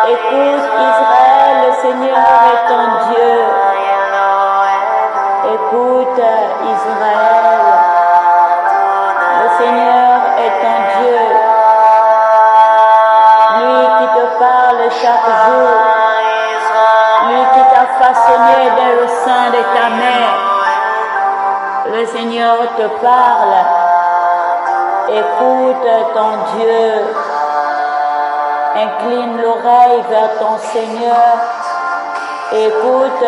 Écoute Israël, le Seigneur est ton Dieu. Écoute Israël, le Seigneur est ton Dieu. Lui qui te parle chaque jour, lui qui t'a façonné dans le sein de ta mère. Le Seigneur te parle. Écoute ton Dieu. Incline l'oreille vers ton Seigneur. Écoute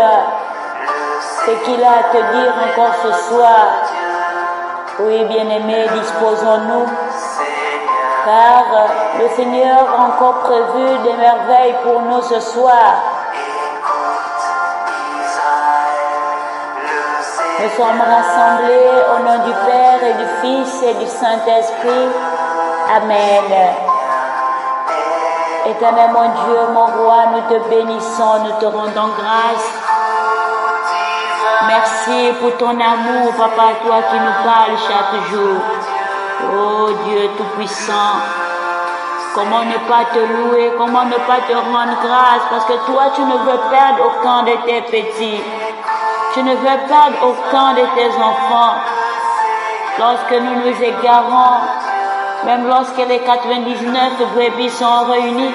ce qu'il a à te dire encore ce soir. Oui, bien-aimés, disposons-nous, car le Seigneur a encore prévu des merveilles pour nous ce soir. Nous sommes rassemblés au nom du Père et du Fils et du Saint-Esprit. Amen. Éternel mon Dieu, mon roi, nous te bénissons, nous te rendons grâce. Merci pour ton amour, Papa, toi qui nous parles chaque jour. Oh Dieu Tout-Puissant, comment ne pas te louer, comment ne pas te rendre grâce, parce que toi tu ne veux perdre aucun de tes petits. Tu ne veux perdre aucun de tes enfants. Lorsque nous nous égarons, même lorsque les 99 brebis sont réunis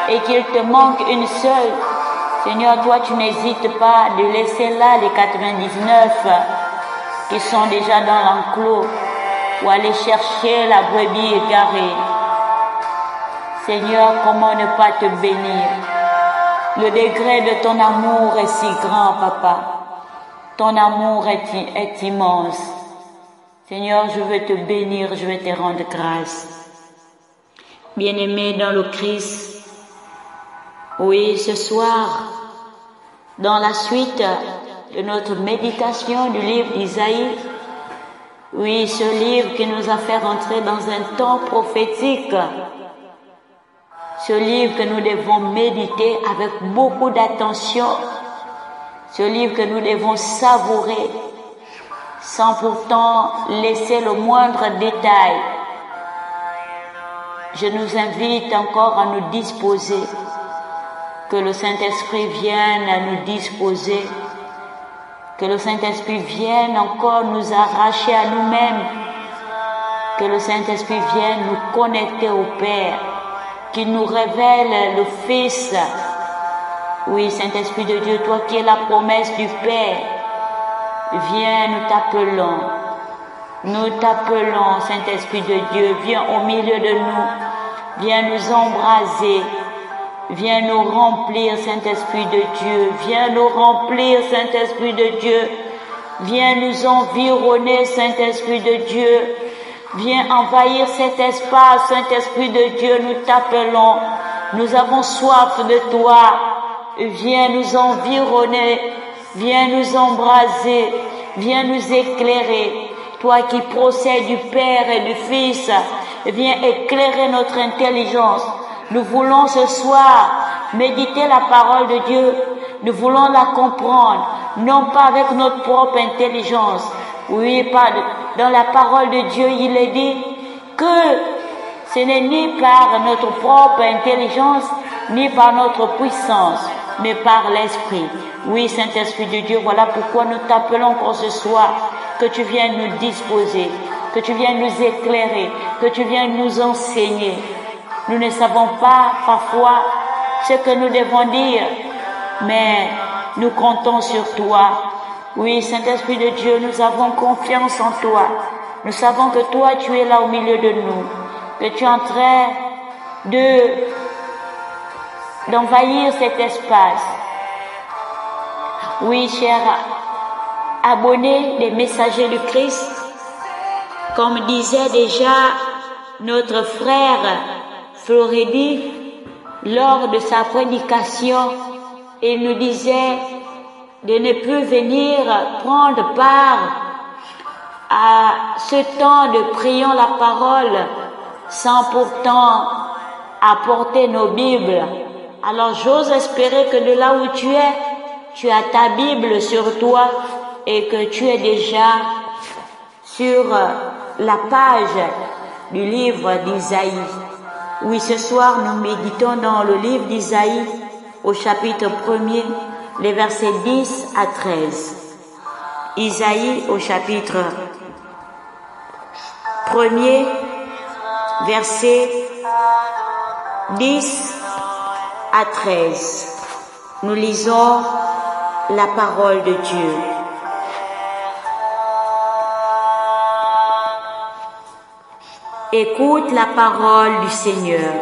et qu'il te manque une seule, Seigneur, toi tu n'hésites pas de laisser là les 99 qui sont déjà dans l'enclos pour aller chercher la brebis égarée. Seigneur, comment ne pas te bénir? Le degré de ton amour est si grand, Papa. Ton amour est immense. Seigneur, je veux te bénir, je veux te rendre grâce. Bien-aimé dans le Christ, oui, ce soir, dans la suite de notre méditation du livre d'Isaïe, oui, ce livre qui nous a fait rentrer dans un temps prophétique, ce livre que nous devons méditer avec beaucoup d'attention, ce livre que nous devons savourer, sans pourtant laisser le moindre détail. Je nous invite encore à nous disposer, que le Saint-Esprit vienne à nous disposer, que le Saint-Esprit vienne encore nous arracher à nous-mêmes, que le Saint-Esprit vienne nous connecter au Père, qu'il nous révèle le Fils. Oui, Saint-Esprit de Dieu, toi qui es la promesse du Père, viens, nous t'appelons, Saint-Esprit de Dieu, viens au milieu de nous, viens nous embraser, viens nous remplir, Saint-Esprit de Dieu, viens nous remplir, Saint-Esprit de Dieu, viens nous environner, Saint-Esprit de Dieu, viens envahir cet espace, Saint-Esprit de Dieu, nous t'appelons, nous avons soif de toi, viens nous environner, viens nous embraser, viens nous éclairer. Toi qui procèdes du Père et du Fils, viens éclairer notre intelligence. Nous voulons ce soir méditer la parole de Dieu. Nous voulons la comprendre, non pas avec notre propre intelligence. Oui, pas dans la parole de Dieu, il est dit que ce n'est ni par notre propre intelligence, ni par notre puissance, mais par l'Esprit. Oui, Saint-Esprit de Dieu, voilà pourquoi nous t'appelons encore ce soir, que tu viennes nous disposer, que tu viennes nous éclairer, que tu viennes nous enseigner. Nous ne savons pas parfois ce que nous devons dire, mais nous comptons sur toi. Oui, Saint-Esprit de Dieu, nous avons confiance en toi. Nous savons que toi, tu es là au milieu de nous, que tu es en train d'envahir cet espace. Oui, chers abonnés des messagers du Christ, comme disait déjà notre frère Floridi lors de sa prédication, il nous disait de ne plus venir prendre part à ce temps de priant la parole sans pourtant apporter nos Bibles. Alors j'ose espérer que de là où tu es, tu as ta Bible sur toi et que tu es déjà sur la page du livre d'Isaïe. Oui, ce soir, nous méditons dans le livre d'Isaïe, au chapitre 1er, les versets 10 à 13. Isaïe, au chapitre 1er, versets 10 à 13. Nous lisons la parole de Dieu. Écoute la parole du Seigneur.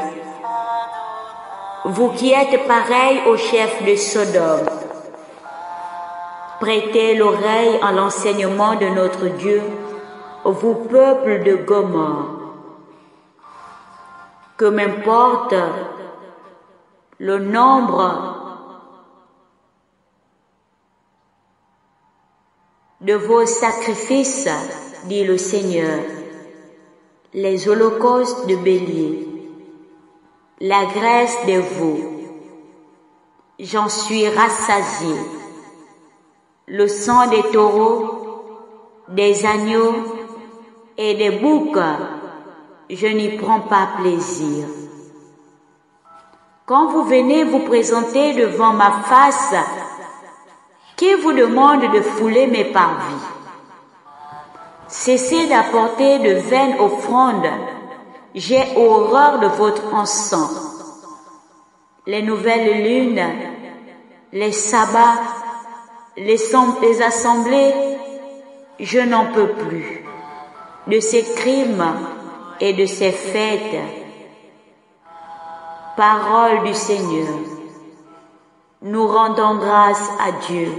Vous qui êtes pareils au chef de Sodome, prêtez l'oreille à l'enseignement de notre Dieu, vous peuple de Gomorrhe. Que m'importe le nombre de vos sacrifices, dit le Seigneur, les holocaustes de bélier, la graisse des veaux, j'en suis rassasié. Le sang des taureaux, des agneaux et des boucs, je n'y prends pas plaisir. Quand vous venez vous présenter devant ma face, qui vous demande de fouler mes parvis? Cessez d'apporter de vaines offrandes, j'ai horreur de votre encens. Les nouvelles lunes, les sabbats, les assemblées, je n'en peux plus. De ces crimes et de ces fêtes, parole du Seigneur, nous rendons grâce à Dieu.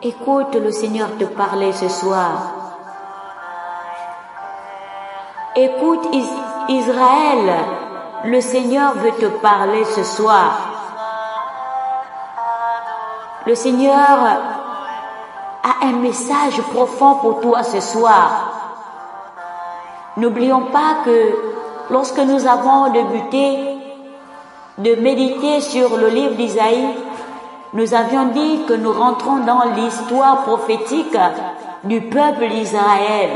Écoute le Seigneur te parler ce soir. Écoute Israël, le Seigneur veut te parler ce soir. Le Seigneur a un message profond pour toi ce soir. N'oublions pas que lorsque nous avons débuté de méditer sur le livre d'Isaïe, nous avions dit que nous rentrons dans l'histoire prophétique du peuple d'Israël.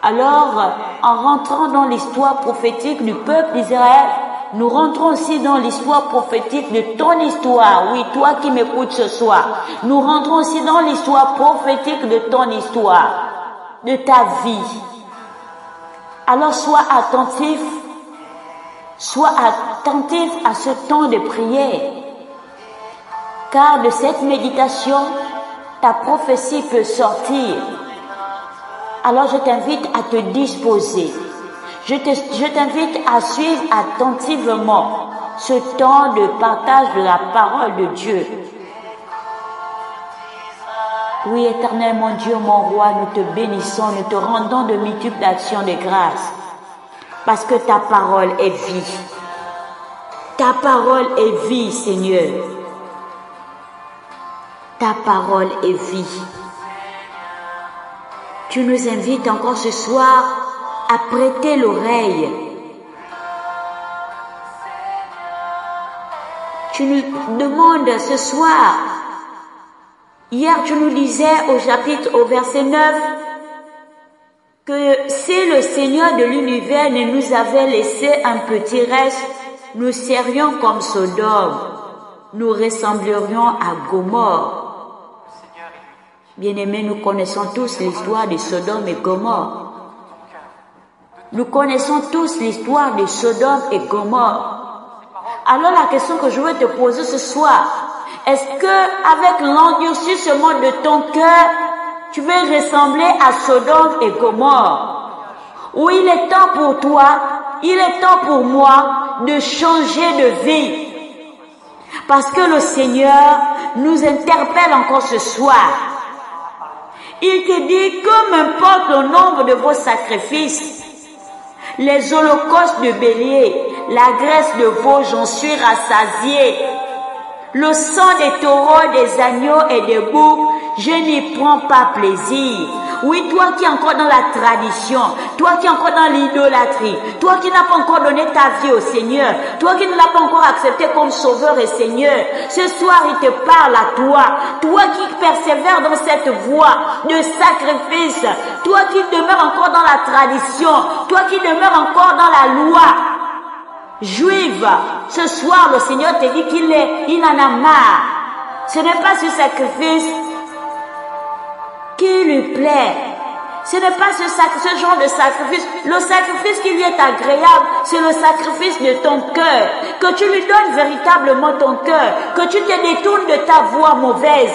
Alors, en rentrant dans l'histoire prophétique du peuple d'Israël, nous rentrons aussi dans l'histoire prophétique de ton histoire. Oui, toi qui m'écoutes ce soir. Nous rentrons aussi dans l'histoire prophétique de ton histoire, de ta vie. Alors, sois attentif à ce temps de prière. Car de cette méditation, ta prophétie peut sortir. Alors je t'invite à te disposer. Je t'invite à suivre attentivement ce temps de partage de la parole de Dieu. Oui, éternel mon Dieu, mon roi, nous te bénissons, nous te rendons de multiples actions de grâce. Parce que ta parole est vie. Ta parole est vie, Seigneur. Ta parole est vie. Tu nous invites encore ce soir à prêter l'oreille. Tu nous demandes ce soir. Hier, tu nous disais au verset 9, que si le Seigneur de l'univers ne nous avait laissé un petit reste, nous serions comme Sodome. Nous ressemblerions à Gomorrhe. Bien-aimés, nous connaissons tous l'histoire de Sodome et Gomorrhe. Nous connaissons tous l'histoire de Sodome et Gomorrhe. Alors la question que je veux te poser ce soir, est-ce que avec l'endurcissement de ton cœur, tu veux ressembler à Sodome et Gomorrhe? Ou il est temps pour toi, il est temps pour moi de changer de vie. Parce que le Seigneur nous interpelle encore ce soir. Il te dit que m'importe le nombre de vos sacrifices, les holocaustes de bélier, la graisse de veau, j'en suis rassasié. Le sang des taureaux, des agneaux et des boucs, Je n'y prends pas plaisir. Oui, toi qui es encore dans la tradition, toi qui es encore dans l'idolâtrie, toi qui n'as pas encore donné ta vie au Seigneur, toi qui ne l'as pas encore accepté comme sauveur et Seigneur, ce soir il te parle à toi, toi qui persévères dans cette voie de sacrifice, toi qui demeures encore dans la tradition, toi qui demeures encore dans la loi juive, ce soir le Seigneur te dit qu'il en a marre. Ce n'est pas ce sacrifice qui lui plaît. Ce n'est pas ce genre de sacrifice. Le sacrifice qui lui est agréable, c'est le sacrifice de ton cœur. Que tu lui donnes véritablement ton cœur. Que tu te détournes de ta voie mauvaise.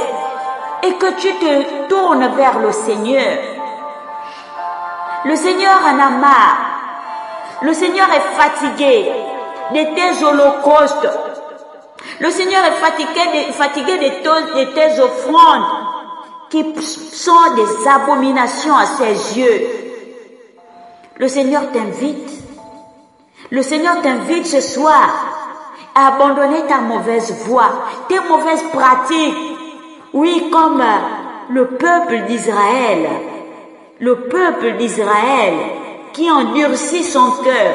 Et que tu te tournes vers le Seigneur. Le Seigneur en a marre. Le Seigneur est fatigué de tes holocaustes. Le Seigneur est fatigué de tes offrandes qui sont des abominations à ses yeux. Le Seigneur t'invite. Le Seigneur t'invite ce soir à abandonner ta mauvaise voie, tes mauvaises pratiques. Oui, comme le peuple d'Israël. Le peuple d'Israël qui endurcit son cœur.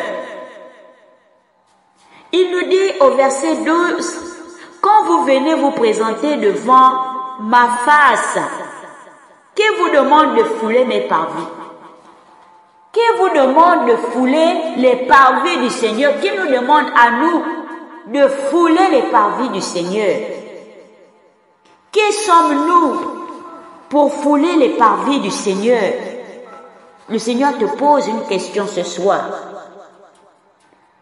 Il nous dit au verset 12, quand vous venez vous présenter devant ma face, qui vous demande de fouler mes parvis? Qui vous demande de fouler les parvis du Seigneur? Qui nous demande à nous de fouler les parvis du Seigneur? Qui sommes-nous pour fouler les parvis du Seigneur? Le Seigneur te pose une question ce soir.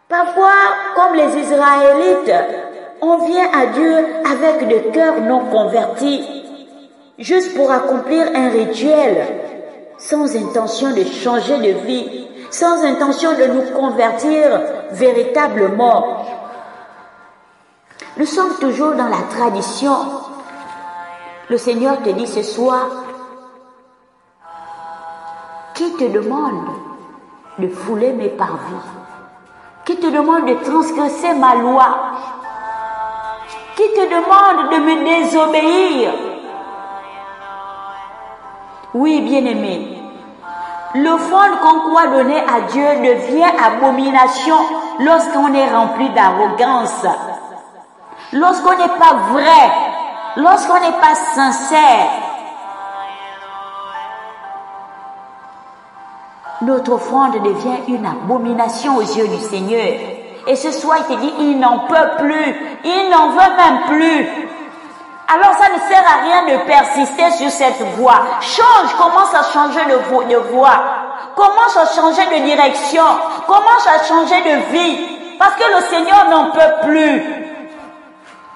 Parfois, comme les Israélites, on vient à Dieu avec des cœurs non convertis, juste pour accomplir un rituel, sans intention de changer de vie, sans intention de nous convertir véritablement. Nous sommes toujours dans la tradition. Le Seigneur te dit ce soir, qui te demande de fouler mes parvis? Qui te demande de transgresser ma loi? Qui te demande de me désobéir? Oui, bien-aimé, l'offrande qu'on croit donner à Dieu devient abomination lorsqu'on est rempli d'arrogance, lorsqu'on n'est pas vrai, lorsqu'on n'est pas sincère. Notre offrande devient une abomination aux yeux du Seigneur. Et ce soir, il te dit, il n'en peut plus, il n'en veut même plus. Alors ça ne sert à rien de persister sur cette voie. Change, commence à changer de voie. Commence à changer de direction. Commence à changer de vie. Parce que le Seigneur n'en peut plus.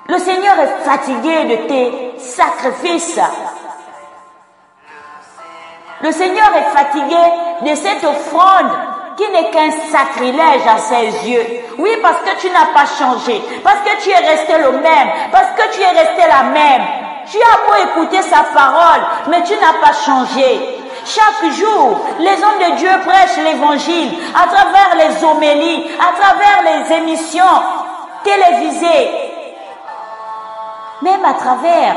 Le Seigneur est fatigué de tes sacrifices. Le Seigneur est fatigué de cette offrande qui n'est qu'un sacrilège à ses yeux. Oui, parce que tu n'as pas changé, parce que tu es resté le même, parce que tu es resté la même. Tu as beau écouter sa parole, mais tu n'as pas changé. Chaque jour, les hommes de Dieu prêchent l'évangile à travers les homélies, à travers les émissions télévisées, même à travers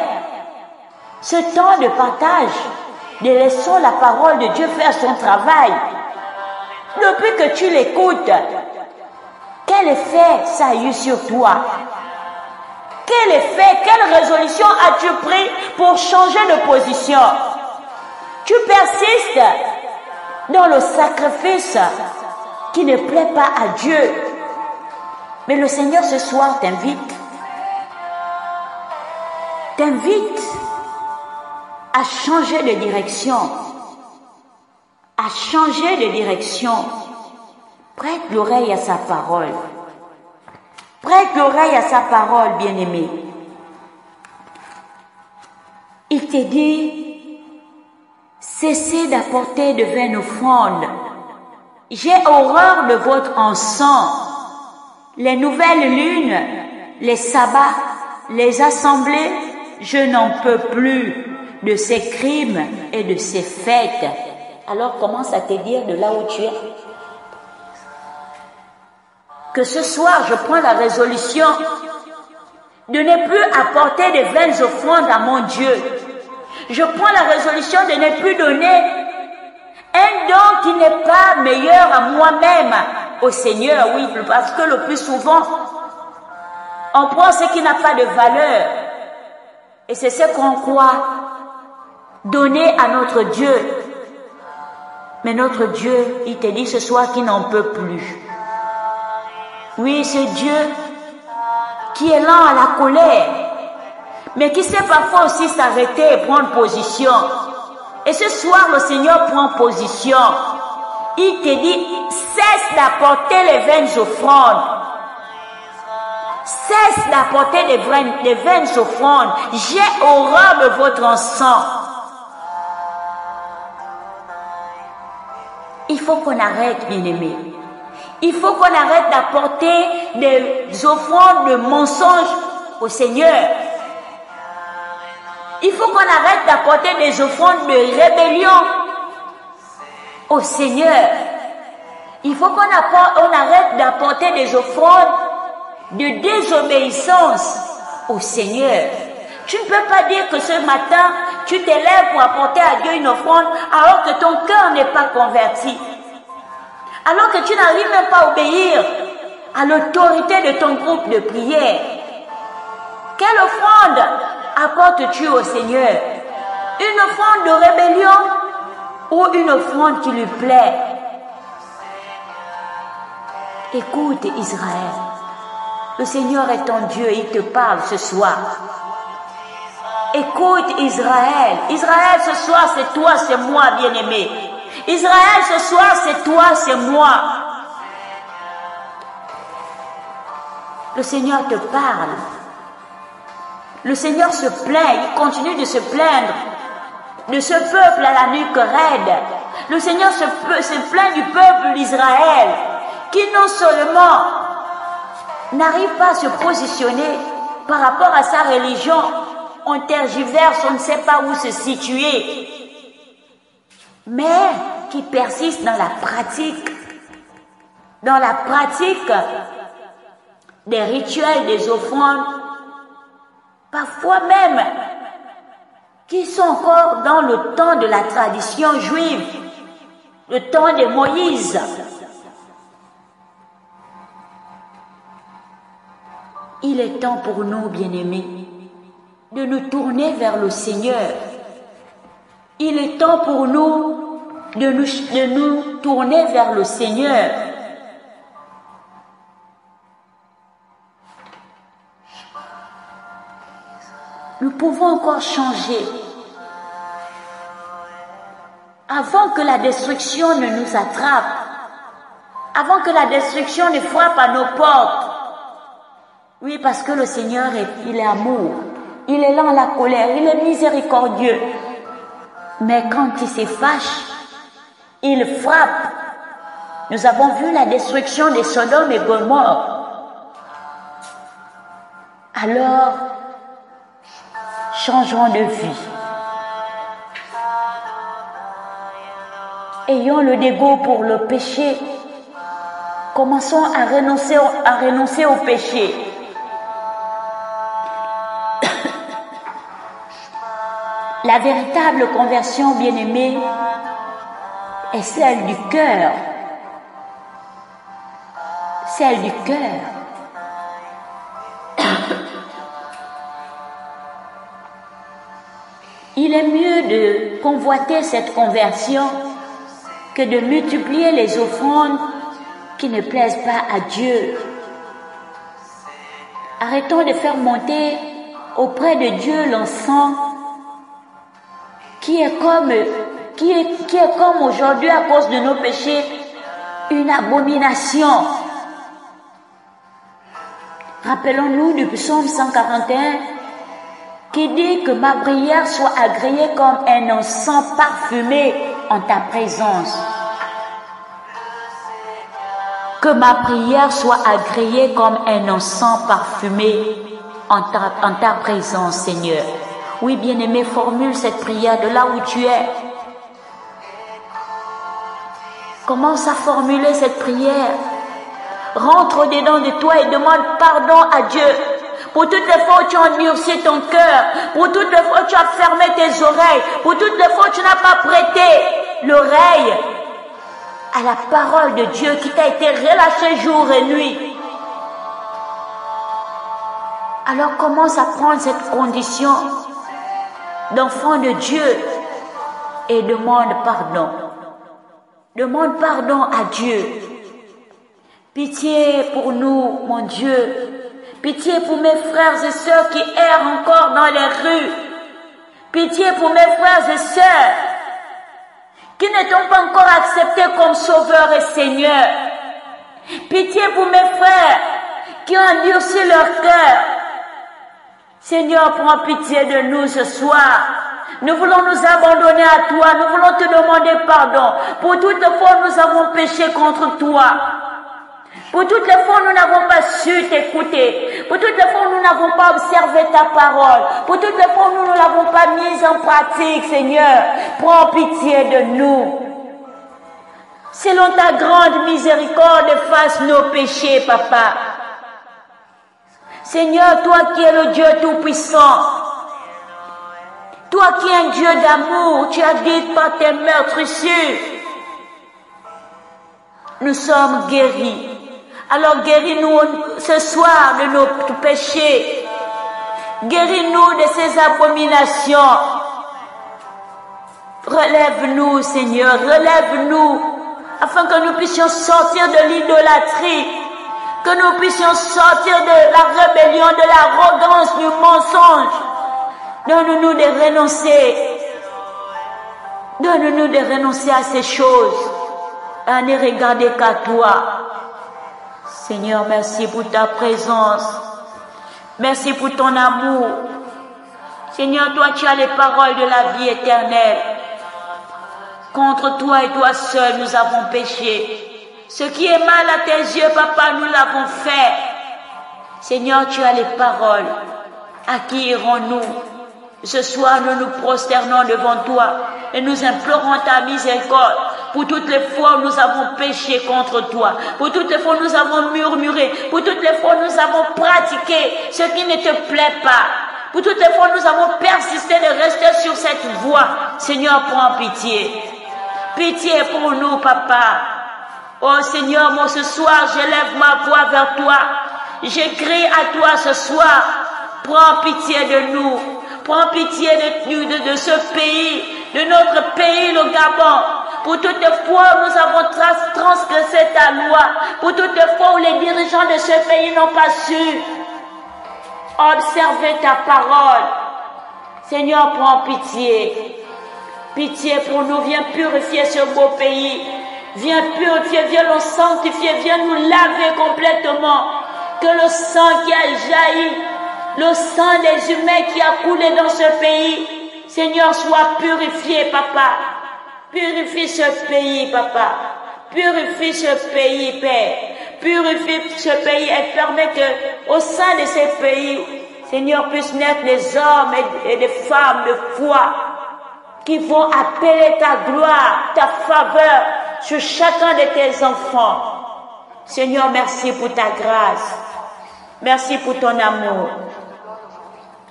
ce temps de partage. Laissons la parole de Dieu faire son travail. Depuis que tu l'écoutes, quel effet ça a eu sur toi? Quel effet, quelle résolution as-tu pris pour changer de position? Tu persistes dans le sacrifice qui ne plaît pas à Dieu. Mais le Seigneur ce soir t'invite à changer de direction, à changer de direction. Prête l'oreille à sa parole. Prête l'oreille à sa parole, bien-aimé. Il te dit, cessez d'apporter de vaines offrandes. J'ai horreur de votre encens. Les nouvelles lunes, les sabbats, les assemblées, je n'en peux plus de ces crimes et de ces fêtes. Alors commence à te dire de là où tu es. Que ce soir, je prends la résolution de ne plus apporter de vaines offrandes à mon Dieu. Je prends la résolution de ne plus donner un don qui n'est pas meilleur à moi-même, au Seigneur, oui, parce que le plus souvent, on prend ce qui n'a pas de valeur. Et c'est ce qu'on croit donner à notre Dieu. Mais notre Dieu, il te dit ce soir qu'il n'en peut plus. Oui, c'est Dieu qui est lent à la colère, mais qui sait parfois aussi s'arrêter et prendre position. Et ce soir, le Seigneur prend position. Il te dit, cesse d'apporter les vaines offrandes. Cesse d'apporter des vaines offrandes. J'ai horreur de votre encens. Il faut qu'on arrête, bien-aimés. Il faut qu'on arrête d'apporter des offrandes de mensonges au Seigneur. Il faut qu'on arrête d'apporter des offrandes de rébellion au Seigneur. Il faut qu'on arrête d'apporter des offrandes de désobéissance au Seigneur. Tu ne peux pas dire que ce matin, tu t'élèves pour apporter à Dieu une offrande alors que ton cœur n'est pas converti. Alors que tu n'arrives même pas à obéir à l'autorité de ton groupe de prière. Quelle offrande apportes-tu au Seigneur? Une offrande de rébellion ou une offrande qui lui plaît? Écoute Israël, le Seigneur est ton Dieu, il te parle ce soir. Écoute Israël, Israël ce soir c'est toi, c'est moi bien-aimé. Israël ce soir c'est toi, c'est moi. Le Seigneur te parle. Le Seigneur se plaint, il continue de se plaindre de ce peuple à la nuque raide. Le Seigneur se plaint du peuple d'Israël qui non seulement n'arrive pas à se positionner par rapport à sa religion, on tergiverse, on ne sait pas où se situer, mais qui persiste dans la pratique des rituels, des offrandes, parfois même qui sont encore dans le temps de la tradition juive, le temps de Moïse. Il est temps pour nous, bien-aimés, de nous tourner vers le Seigneur. Il est temps pour nous de nous tourner vers le Seigneur. Nous pouvons encore changer avant que la destruction ne nous attrape, avant que la destruction ne frappe à nos portes. Oui, parce que le Seigneur, il est amour, il est lent à la colère, il est miséricordieux. Mais quand il se fâche, il frappe. Nous avons vu la destruction de Sodome et Gomorrhe. Alors, changeons de vie. Ayons le dégoût pour le péché. Commençons à renoncer au péché. La véritable conversion, bien-aimée, est celle du cœur. Celle du cœur. Il est mieux de convoiter cette conversion que de multiplier les offrandes qui ne plaisent pas à Dieu. Arrêtons de faire monter auprès de Dieu l'encens qui est comme aujourd'hui à cause de nos péchés une abomination. Rappelons-nous du psaume 141 qui dit que ma prière soit agréée comme un encens parfumé en ta présence. Que ma prière soit agréée comme un encens parfumé en ta présence, Seigneur. Oui, bien-aimé, formule cette prière de là où tu es. Commence à formuler cette prière. Rentre au-dedans de toi et demande pardon à Dieu pour toutes les fois où tu as endurci ton cœur, pour toutes les fois où tu as fermé tes oreilles, pour toutes les fois où tu n'as pas prêté l'oreille à la parole de Dieu qui t'a été relâchée jour et nuit. Alors commence à prendre cette condition d'enfant de Dieu et demande pardon. Demande pardon à Dieu. Pitié pour nous, mon Dieu. Pitié pour mes frères et sœurs qui errent encore dans les rues. Pitié pour mes frères et sœurs qui ne t'ont pas encore accepté comme Sauveur et Seigneur. Pitié pour mes frères qui ont endurci leur cœur. Seigneur, prends pitié de nous ce soir. Nous voulons nous abandonner à toi. Nous voulons te demander pardon pour toutes les fois où nous avons péché contre toi. Pour toutes les fois où nous n'avons pas su t'écouter. Pour toutes les fois où nous n'avons pas observé ta parole. Pour toutes les fois où nous ne l'avons pas mise en pratique, Seigneur. Prends pitié de nous. Selon ta grande miséricorde, efface nos péchés, Papa. Seigneur, toi qui es le Dieu Tout-Puissant, toi qui es un Dieu d'amour, tu as dit par tes meurtrissures, nous sommes guéris. Alors guéris-nous ce soir de nos péchés. Guéris-nous de ces abominations. Relève-nous, Seigneur, relève-nous, afin que nous puissions sortir de l'idolâtrie, que nous puissions sortir de la rébellion, de l'arrogance, du mensonge. Donne-nous de renoncer. Donne-nous de renoncer à ces choses, à ne regarder qu'à toi. Seigneur, merci pour ta présence. Merci pour ton amour. Seigneur, toi, tu as les paroles de la vie éternelle. Contre toi et toi seul, nous avons péché. Ce qui est mal à tes yeux, Papa, nous l'avons fait. Seigneur, tu as les paroles. À qui irons-nous? Ce soir, nous nous prosternons devant toi et nous implorons ta miséricorde pour toutes les fois où nous avons péché contre toi, pour toutes les fois où nous avons murmuré, pour toutes les fois où nous avons pratiqué ce qui ne te plaît pas, pour toutes les fois où nous avons persisté de rester sur cette voie. Seigneur, prends pitié. Pitié pour nous, Papa. Oh Seigneur, moi ce soir, j'élève ma voix vers toi. J'écris à toi ce soir. Prends pitié de nous. Prends pitié de ce pays, de notre pays, le Gabon. Pour toutes les fois où nous avons transgressé ta loi. Pour toutes les fois où les dirigeants de ce pays n'ont pas su observer ta parole. Seigneur, prends pitié. Pitié pour nous. Viens purifier ce beau pays. Viens purifier, viens nous sanctifier, viens nous laver complètement. Que le sang qui a jailli, le sang des humains qui a coulé dans ce pays, Seigneur, soit purifié, Papa. Purifie ce pays, Papa. Purifie ce pays, Père. Purifie ce pays et permets que, au sein de ce pays, Seigneur, puissent naître des hommes et des femmes de foi qui vont appeler ta gloire, ta faveur sur chacun de tes enfants. Seigneur, merci pour ta grâce. Merci pour ton amour.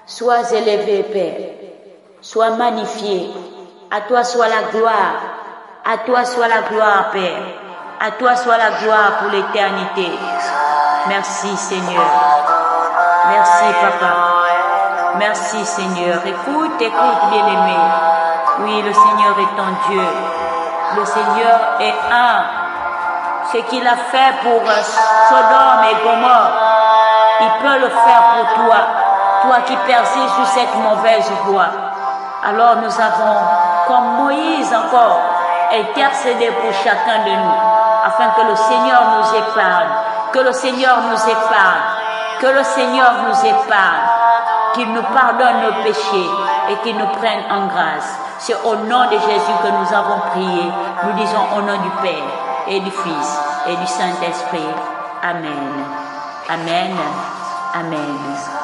Sois élevé, Père. Sois magnifié. À toi soit la gloire. À toi soit la gloire, Père. À toi soit la gloire pour l'éternité. Merci, Seigneur. Merci, Papa. Merci, Seigneur. Écoute, bien-aimé. Oui, le Seigneur est ton Dieu. Le Seigneur est un. Ce qu'il a fait pour Sodome et Gomorrhe, il peut le faire pour toi. Toi qui persistes sur cette mauvaise voie. Alors nous avons, comme Moïse encore, intercédé pour chacun de nous, afin que le Seigneur nous épargne, que le Seigneur nous épargne, que le Seigneur nous épargne, qu'il nous pardonne nos péchés et qu'il nous prenne en grâce. C'est au nom de Jésus que nous avons prié. Nous disons au nom du Père et du Fils et du Saint-Esprit. Amen. Amen. Amen.